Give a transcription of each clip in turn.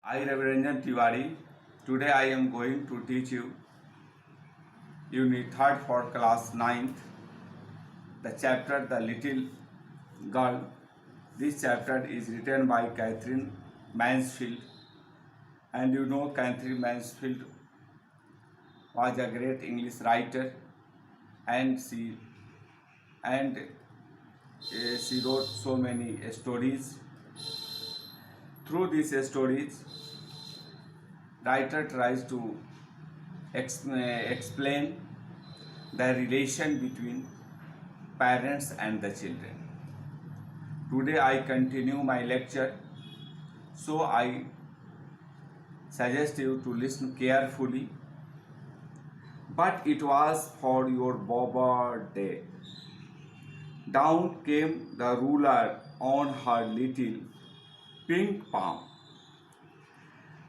I, Raviranjan Tiwari. Today I am going to teach you Unit 3rd for class 9th, the chapter The Little Girl. This chapter is written by Catherine Mansfield, and you know Catherine Mansfield was a great English writer, and she wrote so many stories. Through these stories, writer tries to explain the relation between parents and the children. Today I continue my lecture, so I suggest you to listen carefully. But it was for your birthday. Down came the ruler on her little pink palm.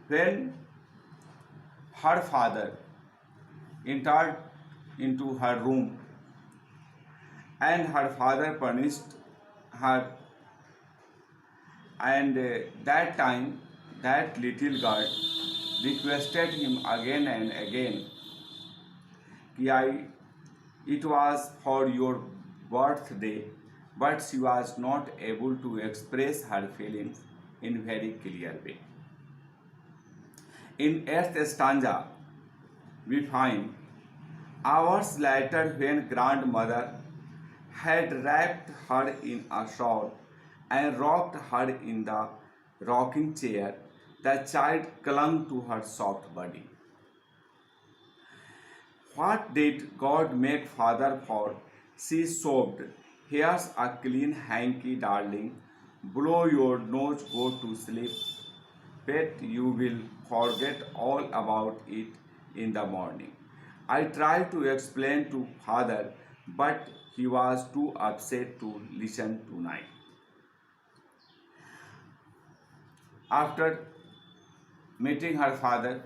When her father entered into her room, and her father punished her, and that time that little girl requested him again and again कि it was for your birthday, but she was not able to express her feelings in very clear way. In 8th stanza, we find hours later, when grandmother had wrapped her in a shawl and rocked her in the rocking chair, the child clung to her soft body. What did God make father for? She sobbed. Here's a clean hanky, darling. Blow your nose, go to sleep. Bet you will forget all about it in the morning. I tried to explain to father, but he was too upset to listen tonight. After meeting her father,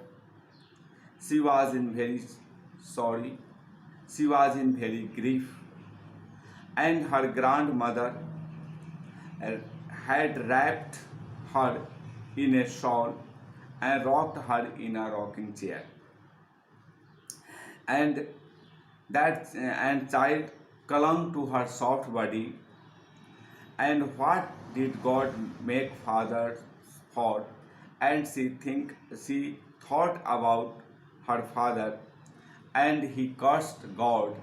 she was in very sorry, she was in very grief, and her grandmother had wrapped her in a shawl and rocked her in a rocking chair. And child clung to her soft body. And what did God make father for? And she thought about her father, and he cursed God.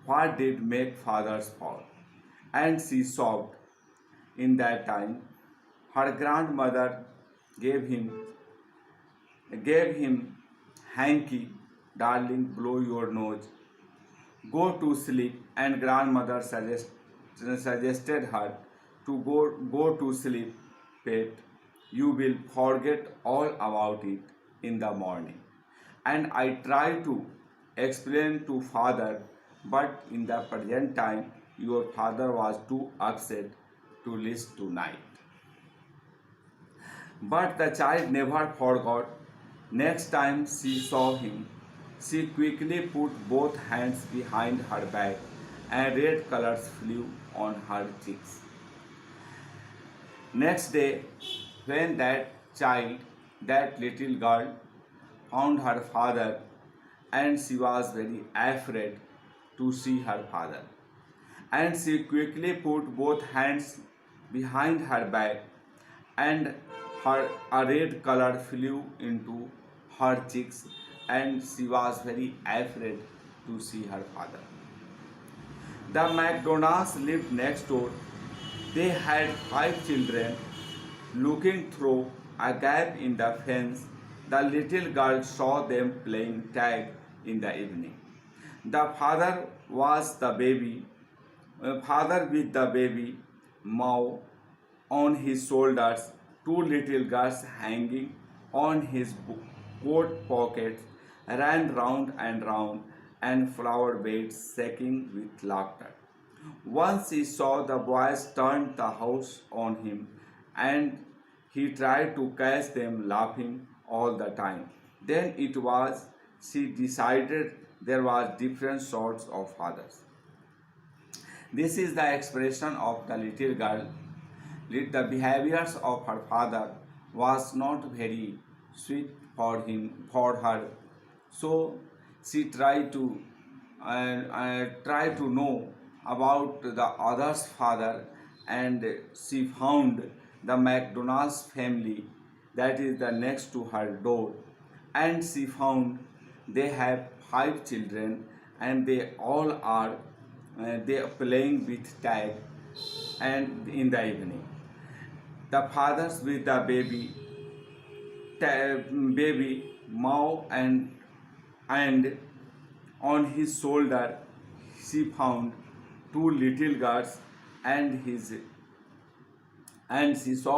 What did make fathers for? And she sobbed. In that time, her grandmother gave him hanky, darling, blow your nose, go to sleep, and grandmother suggested her to go to sleep, pet. You will forget all about it in the morning. And I try to explain to father, but in the present time, your father was too upset to listen tonight. But the child never forgot. Next time she saw him, she quickly put both hands behind her back, and red colors flew on her cheeks. Next day, when that little girl, found her father, and she was very afraid to see her father, and she quickly put both hands behind her back, and a red color flew into her cheeks, and she was very afraid to see her father. The McDonalds lived next door. They had 5 children. Looking through a gap in the fence, the little girl saw them playing tag in the evening. The father with the baby Mao on his shoulders, 2 little girls hanging on his coat pockets, ran round and round, and flower beds shaking with laughter. Once he saw the boys turn the house on him, and he tried to catch them laughing all the time. Then she decided there was different sorts of fathers. This is the expression of the little girl. The behaviors of her father was not very sweet for her. So she tried to know about the other's father, and she found the McDonald's family that is the next to her door, and she found they have 5 children, and they all are they are playing with tag and in the evening. The fathers with the baby Mao, and on his shoulder she found 2 little girls, and she saw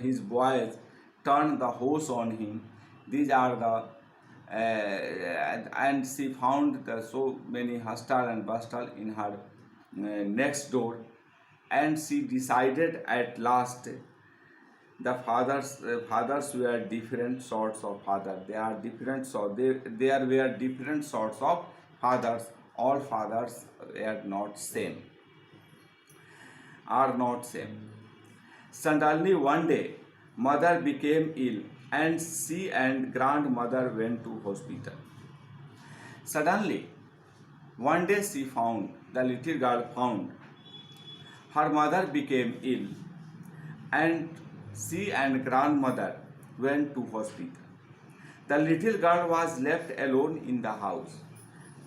his boys turn the hose on him. These are the and she found the so many hustle and bustle in her next door, and she decided at last the fathers were different sorts of father. They are different, so there were different sorts of fathers. All fathers are not same, are not same. Suddenly one day, mother became ill, and she and grandmother went to hospital. Suddenly, one day she found, the little girl found, her mother became ill, and she and grandmother went to hospital. The little girl was left alone in the house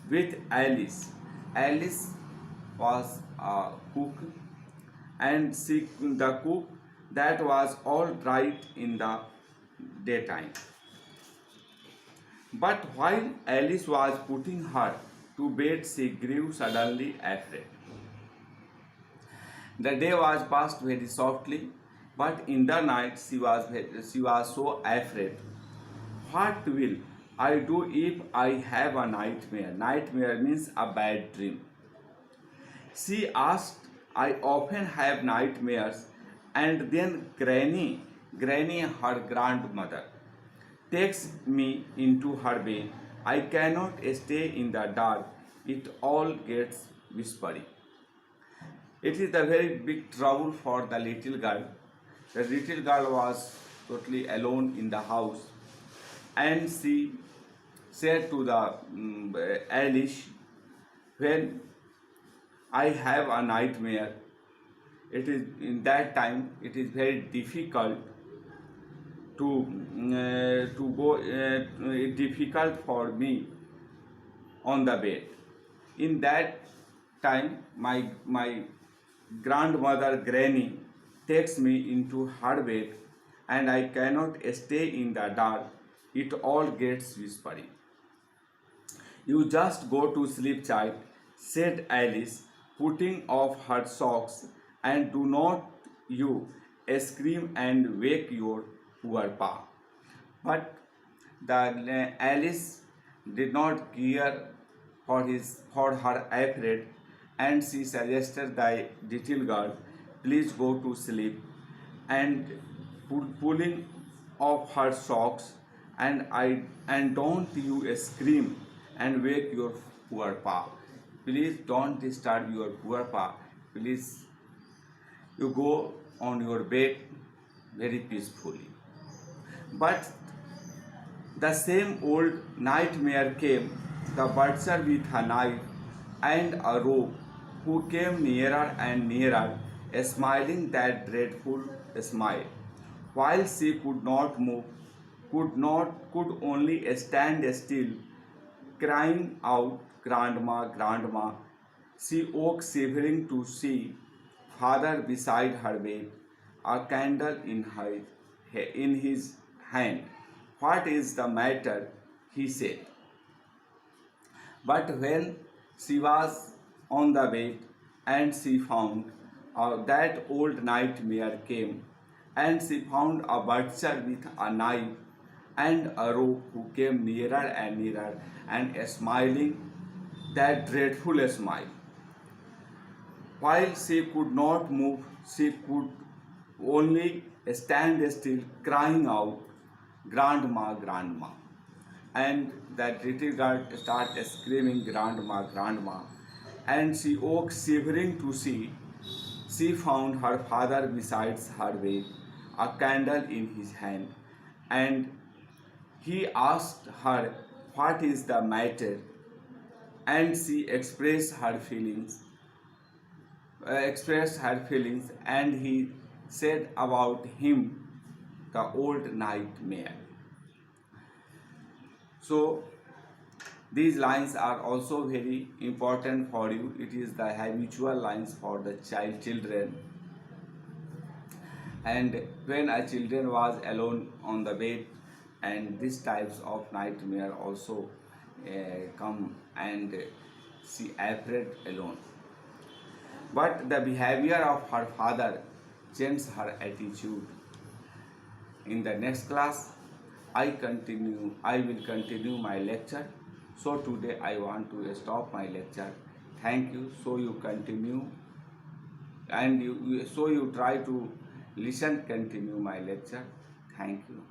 with Alice. Alice was a cook, and the cook that was all right in the daytime. But while Alice was putting her to bed, she grew suddenly afraid. The day was passed very softly, but in the night she was so afraid. What will I do if I have a nightmare? Nightmare means a bad dream. She asked, I often have nightmares, and then Granny, her grandmother, takes me into her bed. I cannot stay in the dark. It all gets whispery. It is a very big trouble for the little girl. The little girl was totally alone in the house, and she said to the Alice, when I have a nightmare, it is in that time it is very difficult to go difficult for me on the bed. In that time, my grandmother Granny takes me into her bed, and I cannot stay in the dark. It all gets whispery. You just go to sleep, child, said Alice, putting off her socks, and do not you scream and wake your poor pa. But the Alice did not care for her afraid, and she suggested the little girl, please go to sleep, and pulling off her socks, and don't you scream and wake your poor pa. Please don't disturb your poor pa. Please, you go on your bed very peacefully. But the same old nightmare came, the butcher with a knife and a rope, who came nearer and nearer, smiling that dreadful smile. While she could not move, could only stand still, crying out, Grandma, Grandma. She woke shivering to see father beside her bed, a candle in his hand. What is the matter? He said. But when she was on the bed, and she found that old nightmare came, and she found a butcher with a knife and a rope, who came nearer and nearer, and smiling that dreadful smile. While she could not move, she could only stand still, crying out, Grandma, Grandma. And that little girl started screaming, Grandma, Grandma. And she woke shivering to see. She found her father beside her bed, a candle in his hand, and he asked her what is the matter, and she expressed her feelings, and he said about him the old nightmare. So these lines are also very important for you. It is the habitual lines for the children. And when a children was alone on the bed, and these types of nightmare also come, and she afraid alone. But the behavior of her father changed her attitude. In the next class, I will continue my lecture. So today I want to stop my lecture. Thank you. So you continue, and so you try to continue my lecture. Thank you.